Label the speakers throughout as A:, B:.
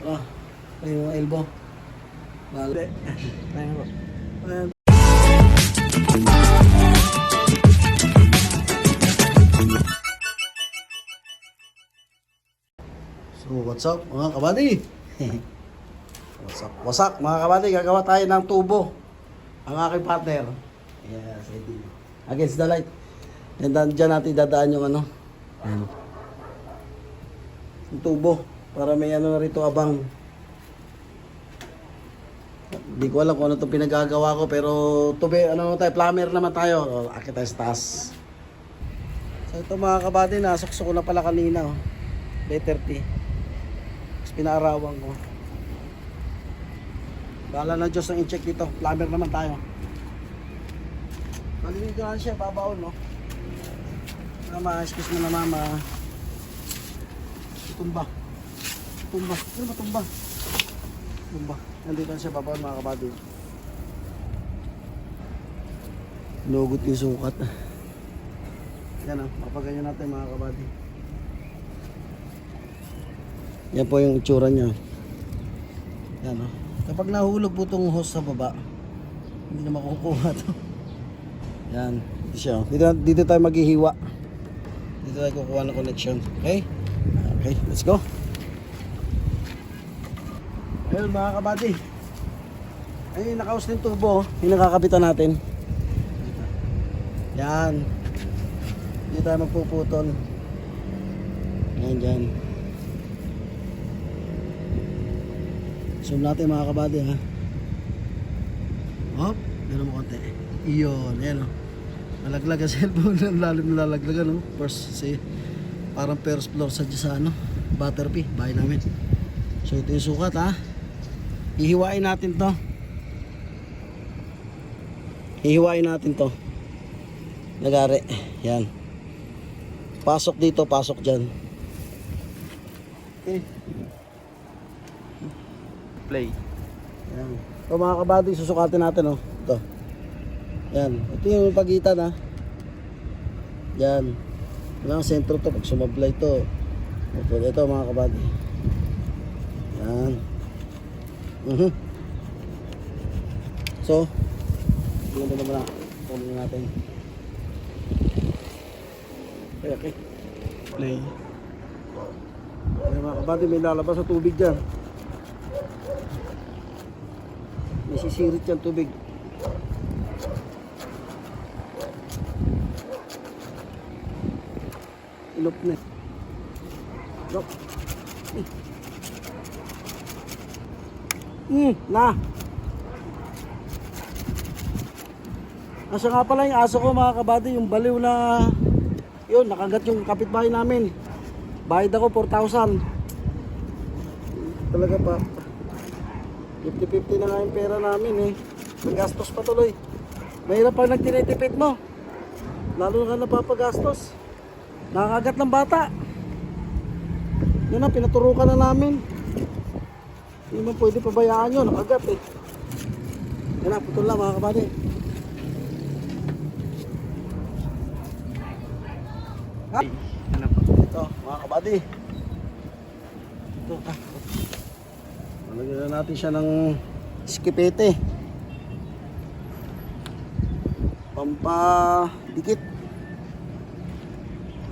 A: Ah, yung elbow. Bale. Ayan po. Ayan. So, what's up mga kabady? What's up mga kabady? Gagawa tayo ng tubo. Ang aking partner. Yes, ready. Against the light. And then, dyan natin dadaan yung ano. Ayan. Yung tubo. Para may ano na rito abang. Hindi ko alam kung ano itong pinagagawa ko. Pero tube, ano tayo, plumber naman tayo. O, akit tayo sa taas. So ito mga kabady, nasukso ko na pala kanina. Oh. Letter T. Tapos pinaarawan ko. Bahala na Diyos ang i-check dito. Plumber naman tayo. Malinig ko na siya, babaon no. Mama, excuse mo na mama. Tumba. Tumba. Ano ba tumba? Tumba. Nandito na siya, babaon mga kabady. Lugot yung sukat. Yan o, mapaganyan natin mga kabady. Yan po yung itsura niya. Yan o. Kapag nahulog po itong hose sa baba, hindi na makukuha to. Yan, ito siya. Dito tayo maghihiwa. Dito tayo kukuha ng connection. Okay? Okay, let's go. Ayun mga kabady. Ayun, nakaus ng tubo. Yung nakakabitan natin. Yan. Dito tayo magpuputol. Yan dyan. Zoom natin mga kabady ha. Hop, gano'n mo konti. Iyon, yan o. Nalaglag ang cellphone. Lalim na lalaglagan o. First, see, parang first floor sa ano, Butterfly, bahay namin. So ito yung sukat ha. Hihiwain natin to. Hihiwain natin to. Nagari. Yan. Pasok dito, pasok dyan. Okay. Play. Yan. So mga kabady, susukatin natin oh. Ito. Yan. Ito yung pagitan ha. Yan. Yan ang sentro to. Pag sumablay to. Ito mga kabady. Yan. So, tingnan mo naman na. Tuloy natin. Okay, okay. Play. Ayan mga kabady, may lalabas sa tubig dyan. May sisirit yan tubig. Ilop na. Ilop. Na. Nasa nga pala yung aso ko mga kabady, yung baliw na yun, nakagat yung kapitbahay namin. Bayad ako 4,000. Talaga pa 50-50 na nga yung pera namin eh. Nagastos pa tuloy. Mahirap pag nagtinitipid mo. Lalo na napapagastos. Nakakagat ng bata. Yun na, pinaturukan na namin. Hindi mo pwede pabayaan yun, nakagat eh. Yan na, putol lang mga kabady. Ha? Ito, mga kabady. Ito, ha. Malagyan na natin siya ng skipete. Pampadikit.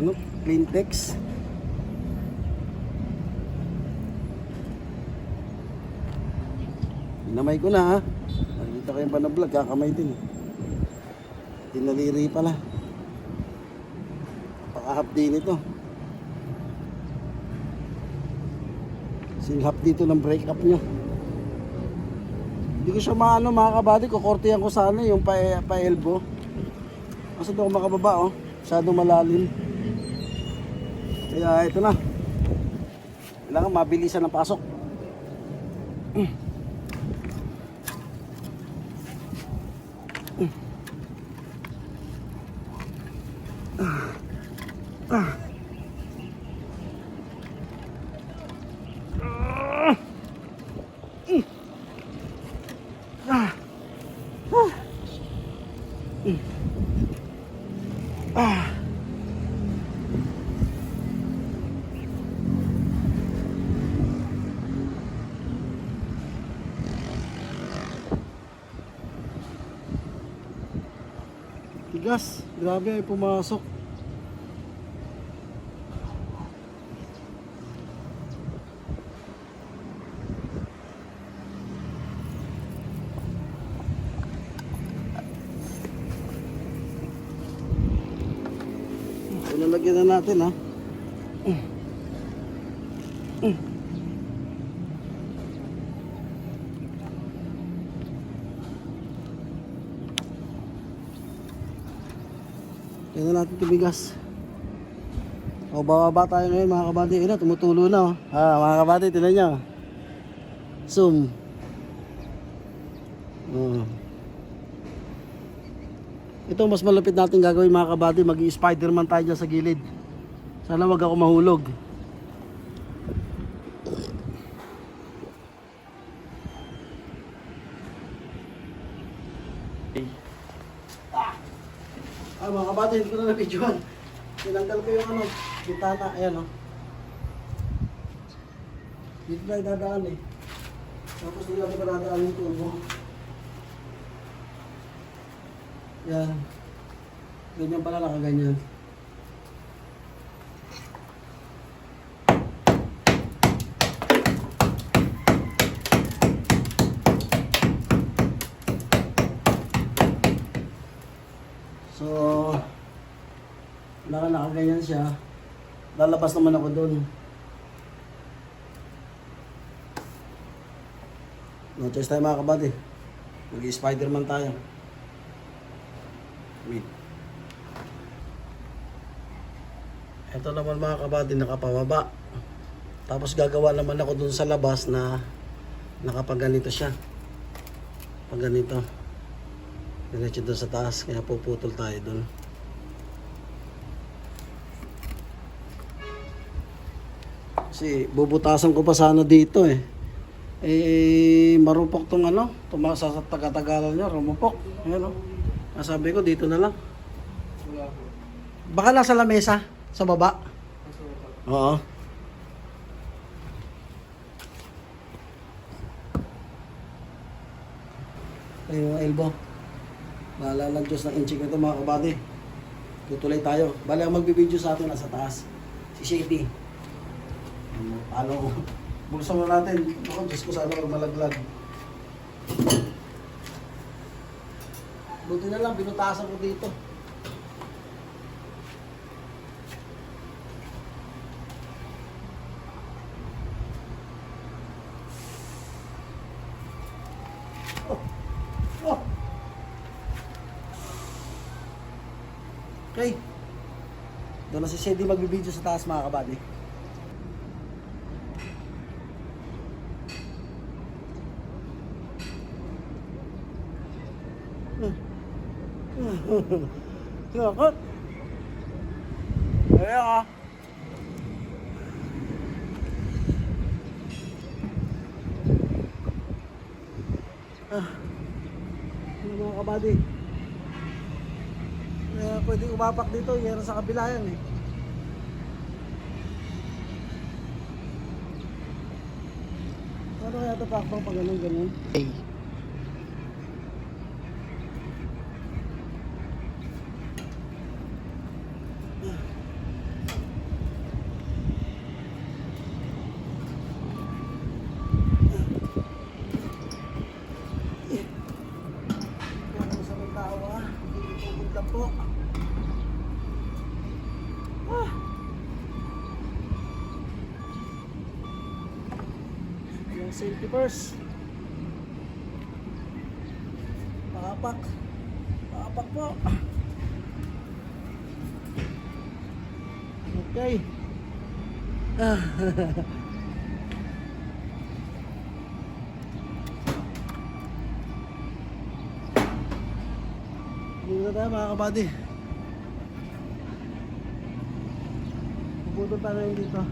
A: Ano? Cleantex. Dinamay ko na ha. Nakita ko yung panablog, kakamay din. Tinaliri pala. Pakahap din ito. Singhap dito ng break up nyo. Hindi ko siya maano mga kabady, kukortihan ko sana yung pa-elbow. Kasi doon ako makababa oh. Masyadong malalim. Kaya ito na. Kailangan mabilisan ang pasok. bigas. Grabe ay pumasok. Lalagyan na natin ha. Tignan natin ito bigas. O bababa tayo ngayon mga kabady. Ina, tumutulo na. Mga kabady, tignan nyo. Zoom. Ito mas malapit natin gagawin mga kabady. Mag-i-Spiderman tayo dyan sa gilid. Sana wag ako mahulog. Mga kabady, hindi ko na na-videoan. Tinanggal ko yung bintana. Ayan o. Dito na idadaan eh. Tapos nila ko dadaan yung turbo. Yan. Ganyan pala, nakaganyan. So, nakaganyan siya. Lalabas naman ako doon. No choice tayo mga kabady. Mag-i-Spiderman tayo. Wait. Ito naman mga kabady, nakapababa. Tapos gagawa naman ako dun sa labas na nakapaganito siya. Pag ganito. Diretso doon sa taas, kaya puputol tayo doon. Kasi bubutasan ko pa sana dito eh. Marupok tong tumasa sa taga-tagalan niya, rumupok. Ayan o. Sabi ko dito na lang. Baka nasa lamesa, sa baba. Oo. Ayun yung elbow. Bahala lang Diyos ng inching ito mga kabady. Tutuloy tayo. Bali ang magbibideo sa atin nasa taas. Si Shady. Ano, bulsa mo natin. Ako, Diyos ko sana huwag malaglag. Buti na lang, binutasan ko dito. Okay. Doon na si Shady magbibideo sa taas mga kabady. Nakot. Ayan ka. Ano mga kabady? Pwede umapak dito, yan sa kabila yan eh. Ano kaya ito pakpang pag ganun? Hey. Po. Yung safety first. Pakapak po. Okay. Dito na tayo mga kabady. Puputol tayo yung dito.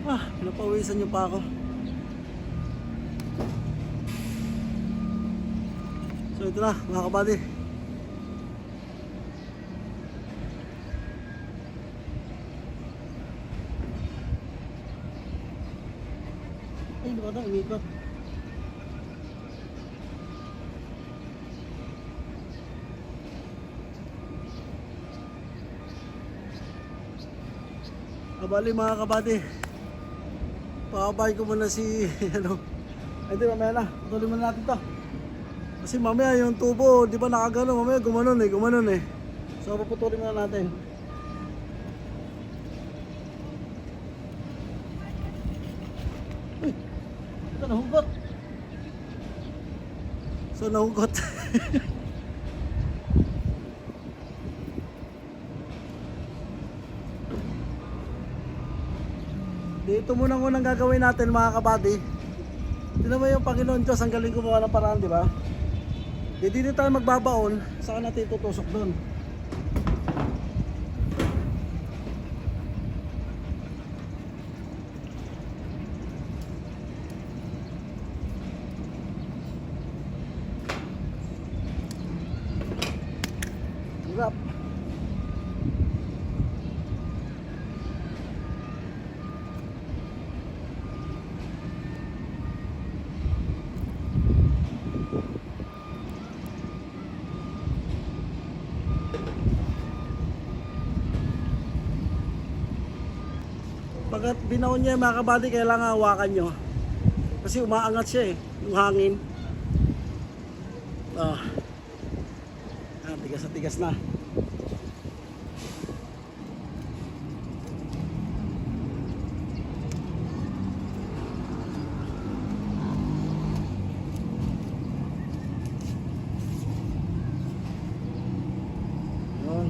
A: Ah. Napawisan niyo pa ako. So ito na mga kabady. Ay, baka na, umikot. Kabali mga kabady. Pakabay ko muna si ano. Ay di mamaya na, tuloy muna natin to. Kasi mamaya yung tubo, di ba nakagano, mamaya gumanon eh. So paputulin muna natin. Uy, ito nahugot. So nahugot. Dito muna unang gagawin natin mga kabady. Tignan mo yung Panginoon Diyos, ang galing gumawa ng paraan, di ba? Dito tayo magbabaon, saka natin tutusok doon. Hirap. Pagkat binaon niya mga kabady, kailangan hawakan nyo. Kasi umaangat siya eh, yung hangin. Tigas na tigas na. Yun.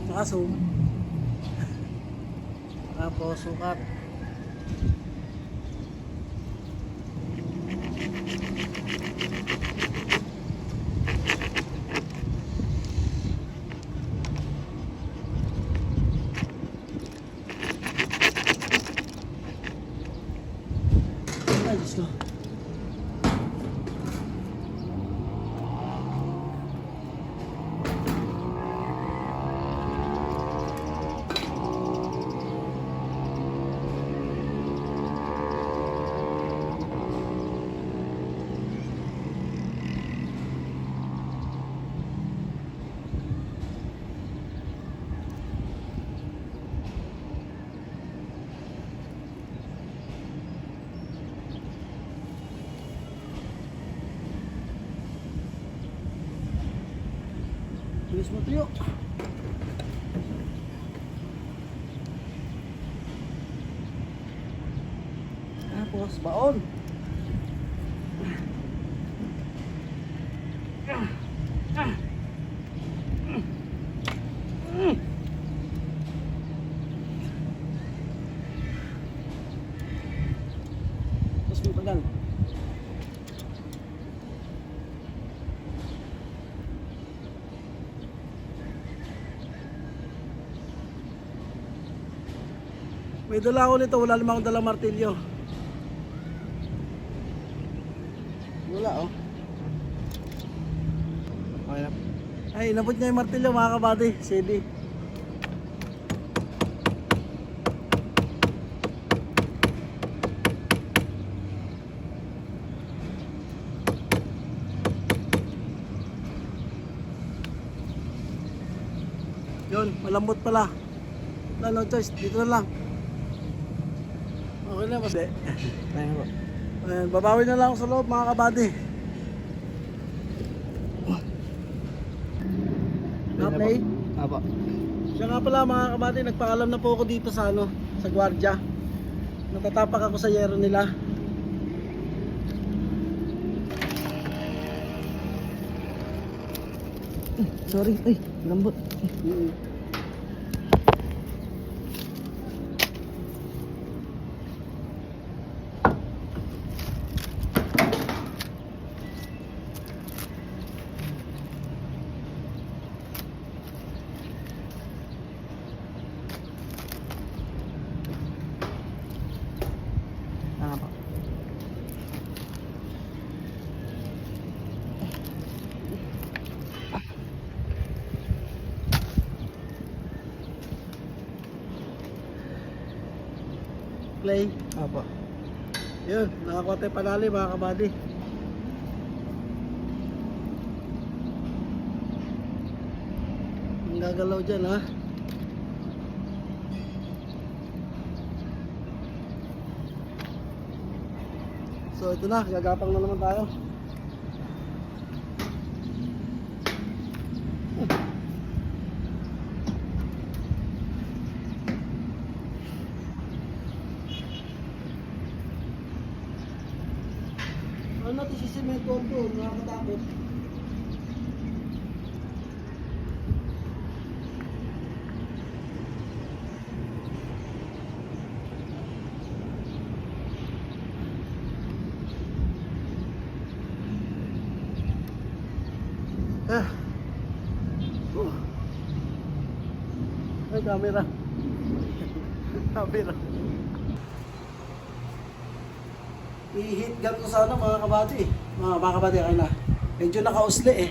A: Nakasum. Tapos sukat. Ay, Diyos ko. Bilis mo tuyo. Tapos baon. Tapos mo tagal. May dala ako nito, wala naman akong dalang martilyo. Wala oh. Okay na. Ay, inabot niya yung martilyo mga kabady. CD. Yun, malambot pala. Wala, no choice, dito na lang. Okay na, mas de. Ayan, babawi na lang ako sa loob mga kabady. Okay?
B: Apo.
A: Siya nga pala mga kabady, nagpaalam na po ako dito sa ano, sa gwardiya. Natatapak ako sa yero nila.
B: Sorry, ay, lambot.
A: Clay.
B: Opo.
A: Yun, nakakuha tayo panali mga kabady. Ang gagalaw dyan ha. So ito na, gagapang na naman tayo. Ano natin si Cemento doon, nakakatakot. Ah. Ay, camera. Camera. I-hit gun ko sana mga kabady. Mga kabady, kayo na. Medyo nakausli eh.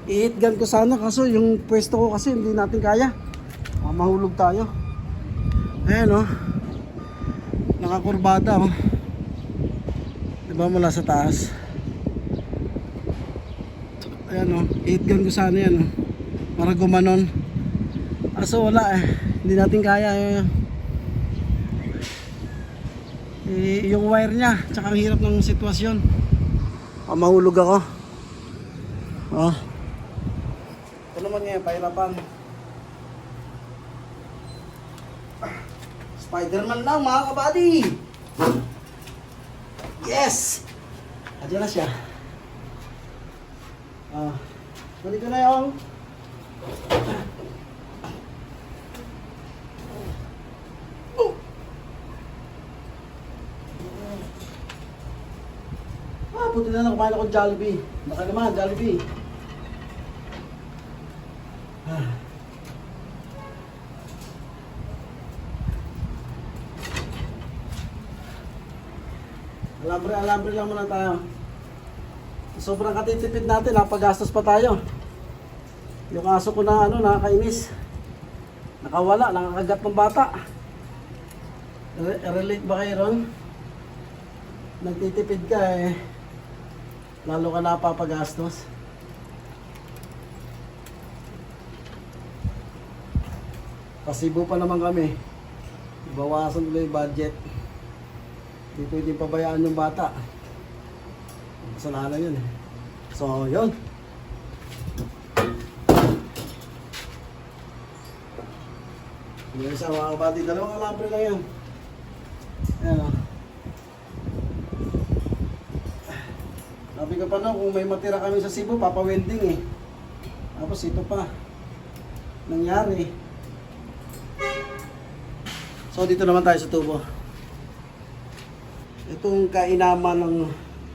A: I-hit gun ko sana kaso yung pwesto ko kasi hindi natin kaya. Mahulog tayo. Ayan oh. Nakakurbada oh. Diba mula sa taas. Ayan o, 8 gun ko sana yan o. Para gumanon. Aso wala eh. Hindi natin kaya eh. Yung wire niya, tsaka ang hirap ng sitwasyon. Mahulog ako. Oh. Ito naman ngayon, pahirapan. Spider-Man lang mga kabady. Yes! Adyan na siya. Ganito na yung puti na lang kumain ako Jollibee. Baka naman Jollibee. Alambre lang muna tayo. Sobrang katitipid natin, napagastos pa tayo. Yung aso ko na nakakainis. Nakawala, nakakagat ng bata. Relate ba kayo ron? Nagtitipid ka eh. Lalo ka napapagastos. Pasibo pa naman kami. Bawasan tuloy yung budget. Hindi pwedeng pabayaan yung bata. Kasalanan yun eh. So, yun. Yung isa mga kabady, dalawang alambre lang yan. Ayan o. Sabi ko pa no, kung may matira kami sa Cebu, papawending eh. Tapos ito pa. Nangyari. So, dito naman tayo sa tubo. Itong kainaman ng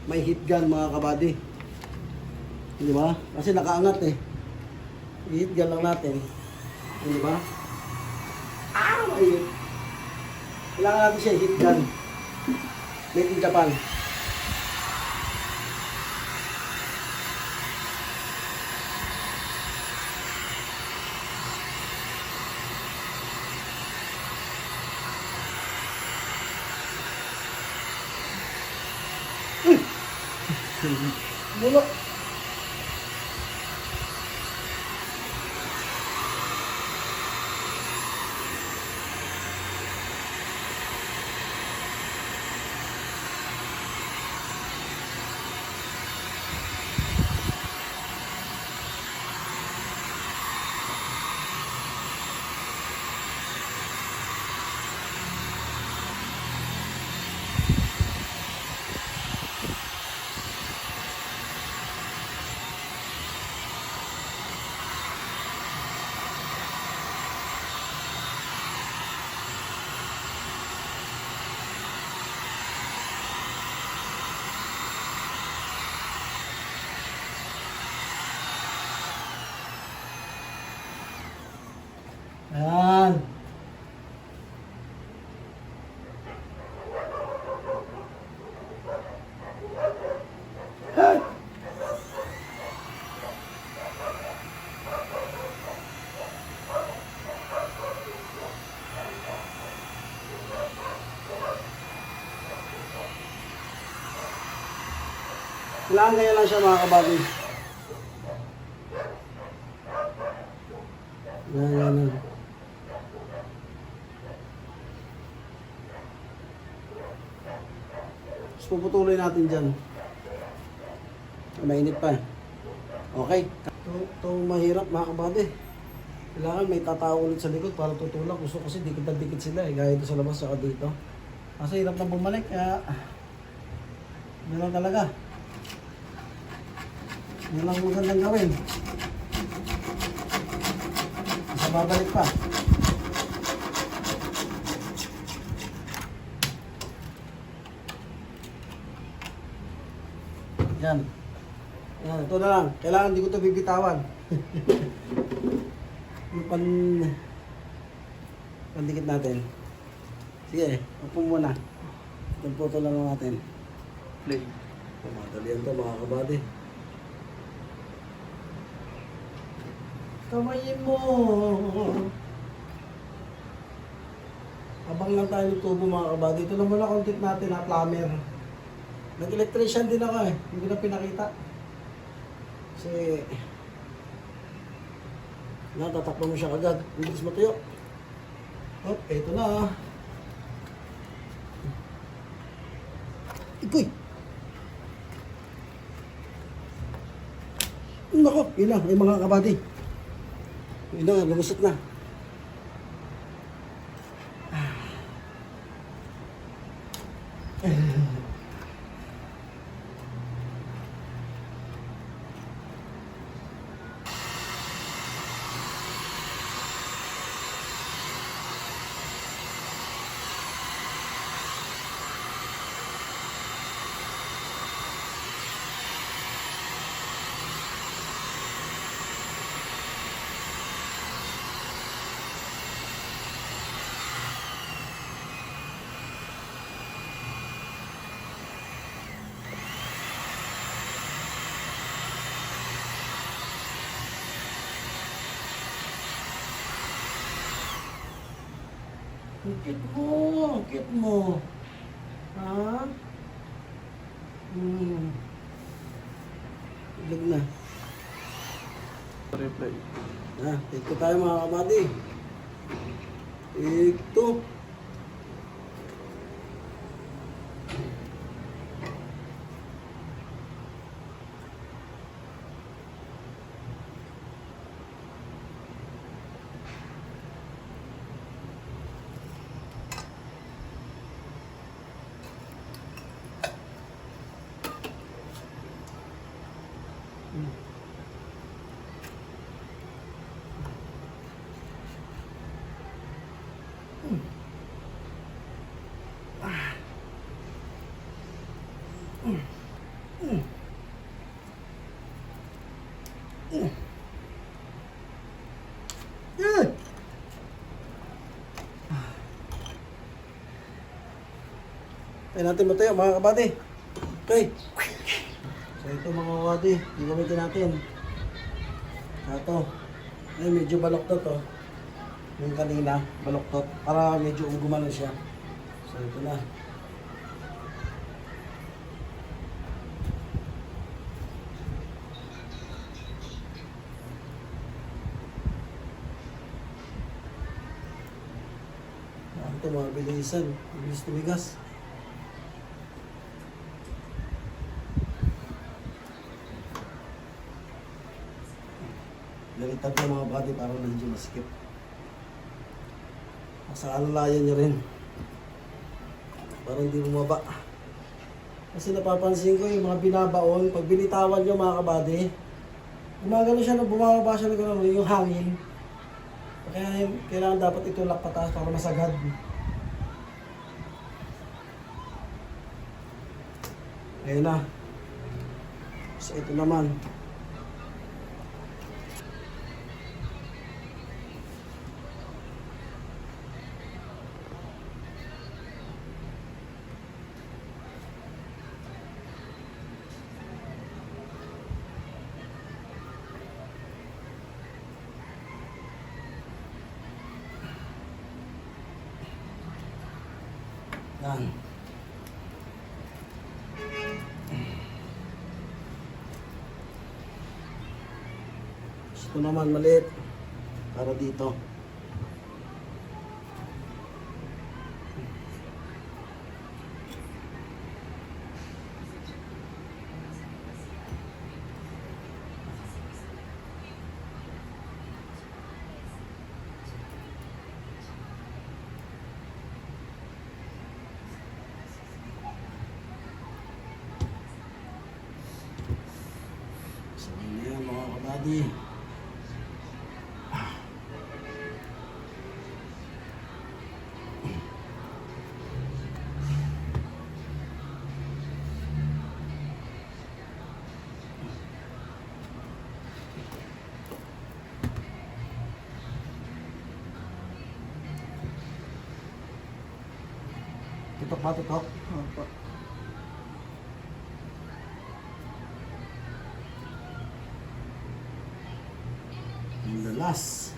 A: may heat gun mga kabady. Di ba? Kasi nakaangat eh. I-heat gun lang natin. Di ba? Ayun. Kailangan natin siya heat gun. Made in Japan. Bulok. Kailangan ganyan lang siya mga kabady. Yan. Tapos puputuloy natin dyan. Mainit pa eh. Okay. Ito mahirap mga kabady. Kailangan may tatao ulit sa likod para tutulak. Gusto kasi dikit na dikit sila eh. Gaya ito sa labas saka dito. Kasi hirap na bumalik kaya yun lang talaga. Yun lang magandang gawin. Isa babalik pa. Yan. Yan, ito na lang. Kailangan hindi ko ito bibitawan. Yung pandikit natin. Sige, upo muna. Pagputo lang natin.
B: Play.
A: Madalian to mga kabady. Kamayin mo. Abang lang tayo ng tubo mga kabady. Ito lang muna content natin na plumber. Nag-electrician din ako eh. Hindi ko na pinakita. Kasi tatakpan mo siya agad. Bilis matuyo. Hop, eto na. Ikoy! Nako, yun na, may mga kabady. Yun na, lumusot na. Kit mo. Ha? Ilag na.
B: Reply.
A: Take ko tayo mga kabady. Take to. Tayo natin matayo mga kabady. Okay. So ito mga kabady, gagamitin natin. Ito. Ay medyo baloktot oh. Yung kanina, baloktot. Para medyo gumano siya. So ito na. Ito mga bilisan. Bilis tumigas. Lalitag ko mga body para medyo masikip. Sa alalayan nyo rin. Para hindi bumaba. Kasi napapansin ko yung mga binabaon, pag binitawan nyo mga kabady, gumagano siya na bumababa siya na gano'n, yung hangin. Kaya kailangan dapat itulak pataas para masagad. Ayun na. So ito naman. Yan. Ito naman maliit. Para dito. So, yan mga kabady. Tutok ba, tutok?
B: Opo.
A: And the last.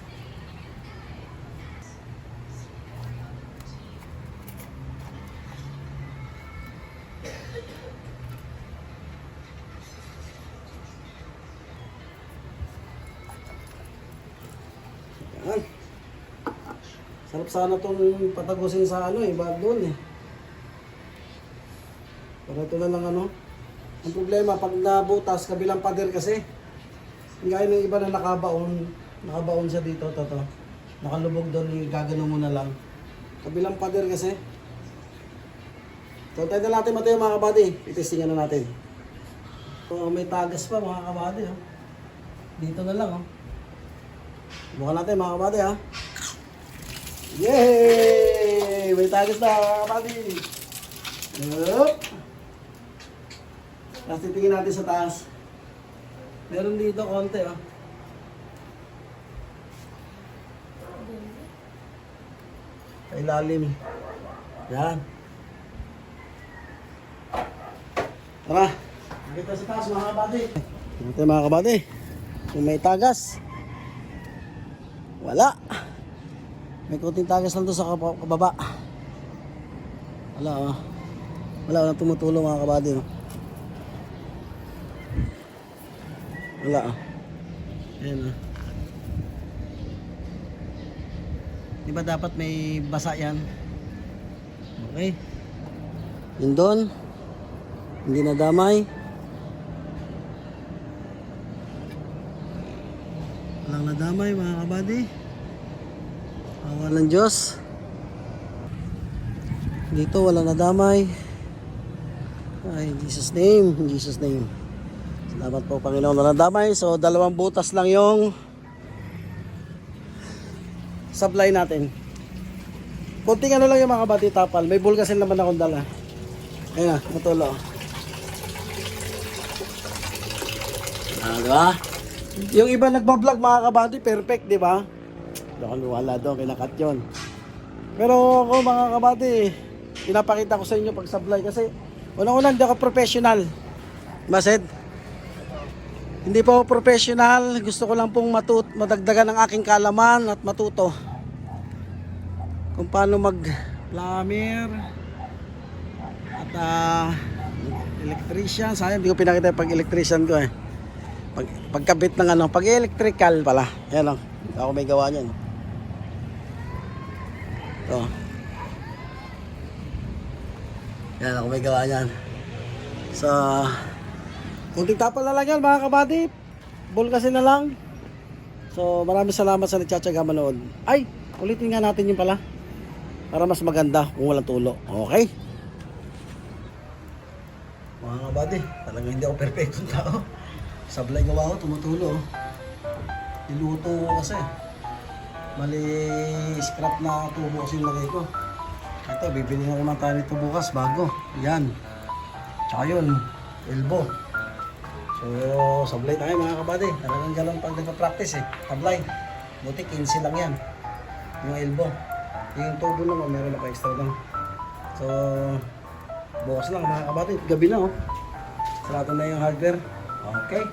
A: Yan. Sarap sana itong patagusin sa bag doon eh. Para ito na lang Ang problema, pag nabutas, kabilang pader kasi. Gaya ng iba na nakabaon siya dito, toto. Nakalubog doon, gagano mo na lang. Kabilang pader kasi. So, tayo na natin Mateo mga kabady. Itestingan na natin. So, may tagas pa mga kabady. Oh. Dito na lang. Bukan natin mga kabady ha. Yay! May tagas na mga kabady. Yup! Tapos titingin natin sa taas. Meron dito konti Sa ilalim. Yan. Tara. Nakita sa taas mga kabady. Ito mga kabady. Kung may tagas. Wala. May kunting tagas lang doon sa kababa. Wala Wala tumutulong mga kabady. Wala Ayan Di ba dapat may basa yan? Okay. Yun doon. Hindi nadamay. Walang nadamay mga kabady. Awa ng Diyos. Dito walang nadamay. Ay, in Jesus name. In Jesus name. Salamat po Panginoon na nadamay. So 2 butas lang yung supply natin. Kunting lang yung mga kabady tapal. May bulgasin naman akong dala. Ayan matulo. Diba? Yung iba nagbablog mga kabady, perfect, diba? Wala doon, kinakat yun. Pero ako mga kabady, pinapakita ko sa inyo pag supply kasi unang-unang hindi ako professional. Mased? Hindi po ako professional. Gusto ko lang pong madagdagan ang aking kaalaman at matuto kung paano mag-plumber at electrician. Sayang hindi ko pinakita yung pag-electrician ko pagkabit ng pag-electrical pala. Ayan ako may gawa niyan. Ito. Yan ako may gawa niyan. So, kunting tapal na lang yan mga kabady. Bulgasin na lang. So, maraming salamat sa nagtsatsaga manood. Ay, ulitin nga natin yung pala. Para mas maganda kung walang tulo. Okay? Mga kabady, talagang hindi ako perfectong tao. Sablay gawa ko, tumutulo. Niluto ko kasi. Mali scrap na tubo kasi nilagay ko. Ito, bibili na naman tayo nito bukas bago. Yan. Tsaka yun, elbow. So, sablay tayo mga kabady. Talagang galong pag nagpa-practice Sablay. Buti 15 lang yan. Yung elbow. Yung tubo naman, meron na pa extra lang. So, bukas lang mga kabady. Gabi na Sarado na yung hardware. Okay.